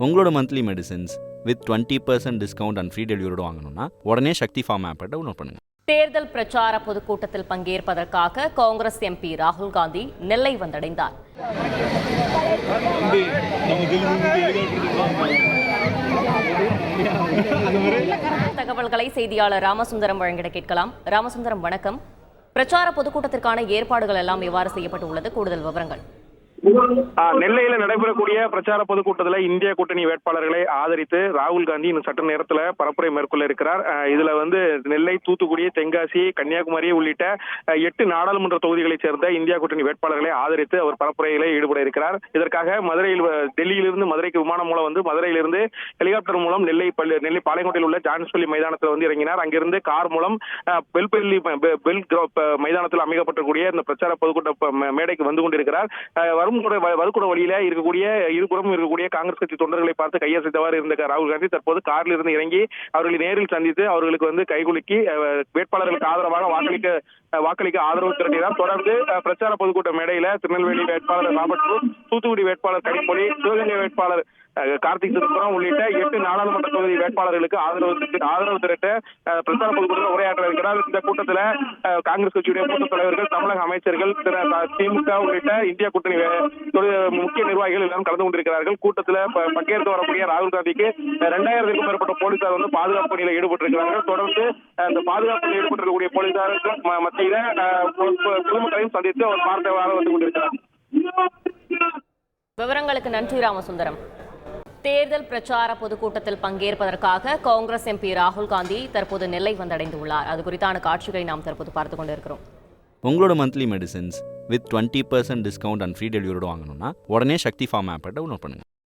உங்களோட monthly medicines with 20% discount and free டெலிவரியோட வாங்கணும்னா உடனே சக்தி ஃபார்ம் ஆப்பை டவுன்லோட் பண்ணுங்க. தேர்தல் பிரச்சார பொதுக்கூட்டத்தில் பங்கேற்பதற்காக காங்கிரஸ் எம்பி ராகுல் காந்தி நெல்லை வந்தடைந்தார். தகவல்களை செய்தியாளர் ராமசுந்தரம் வழங்கிட கேட்கலாம். ராமசுந்தரம், வணக்கம். பிரச்சார பொதுக்கூட்டத்திற்கான ஏற்பாடுகள் எல்லாம் எவ்வாறு செய்யப்பட்டுள்ளது? கூடுதல் விவரங்கள். நெல்லையில நடைபெறக்கூடிய பிரச்சார பொதுக்கூட்டத்தில் இந்திய கூட்டணி வேட்பாளர்களை ஆதரித்து ராகுல் காந்தி இன்னும் சற்று நேரத்தில் பரப்புரை மேற்கொள்ள இருக்கிறார். இதுல நெல்லை, தூத்துக்குடி, தென்காசி, கன்னியாகுமரி உள்ளிட்ட 8 நாடாளுமன்ற தொகுதிகளைச் சேர்ந்த இந்தியா கூட்டணி வேட்பாளர்களை ஆதரித்து அவர் பரப்புரையில ஈடுபட இருக்கிறார். இதற்காக டெல்லியிலிருந்து மதுரைக்கு விமானம் மூலம் மதுரையிலிருந்து ஹெலிகாப்டர் மூலம் நெல்லை பாளையங்கோட்டையில் உள்ள ஜான்ஸ்பள்ளி மைதானத்தில் இறங்கினார். அங்கிருந்து கார் மூலம் பெல்பள்ளி மைதானத்தில் அமைக்கப்பட்டிருக்கூடிய இந்த பிரச்சார பொதுக்கூட்ட மேடைக்கு வந்து கொண்டிருக்கிறார். வதுக்குட வழியில இருபுறம் இருக்கக்கூடிய காங்கிரஸ் கட்சி தொண்டர்களை பார்த்து கையசைத்தவாறு இருந்த ராகுல் காந்தி தற்போது காரில் இருந்து இறங்கி அவர்களை நேரில் சந்தித்து அவர்களுக்கு கைகுலுக்கி வேட்பாளர்களுக்கு ஆதரவாக வாக்களிக்க ஆதரவு திரட்டினார். தொடர்ந்து பிரச்சார பொதுக்கூட்ட மேடையில திருநெல்வேலி வேட்பாளர் ராபர்ட், தூத்துக்குடி வேட்பாளர் கனிமொழி, சிவகங்கை வேட்பாளர் கார்த்திக் சிதம்பரம் உள்ளிட்ட 8 நாடாளுமன்ற தொகுதி வேட்பாளர்களுக்கு ஆதரவு திரட்ட பிரச்சார பொதுக்கூட்டத்தில் உரையாற்ற இருக்கிறார். இந்த கூட்டத்தில் காங்கிரஸ் கட்சியுடைய மூத்த தலைவர்கள், தமிழக அமைச்சர்கள், திமுக உள்ளிட்ட இந்தியா கூட்டணி முக்கிய நிர்வாகிகள் எல்லாம் கலந்து கொண்டிருக்கிறார்கள். கூட்டத்தில் பங்கேற்று வரக்கூடிய ராகுல் காந்திக்கு 2000க்கும் மேற்பட்ட போலீசார் பாதுகாப்பு பணியில் ஈடுபட்டிருக்கிறார்கள். தொடர்ந்து அந்த பாதுகாப்பில் ஈடுபட்டிருக்கக்கூடிய போலீசாருக்கு மத்தியில பொதுமக்களையும் சந்தித்து அவர் பார்வையாக வந்து கொண்டிருக்கிறார். விவரங்களுக்கு நன்றி ராமசுந்தரம். தேர்தல் பிரச்சார பொதுக்கூட்டத்தில் பங்கேற்பதற்காக காங்கிரஸ் எம்பி ராகுல் காந்தி தற்போது நெல்லை வந்தடைந்துள்ளார். அது குறித்தான காட்சிகளை நாம் தற்போது பார்த்துக் கொண்டிருக்கிறோம். உங்களோட monthly medicines with 20% discount and free டெலிவரியோட வாங்கணும்னா உடனே சக்தி ஃபார்ம் ஆப்பை டவுன்லோட் பண்ணுங்க.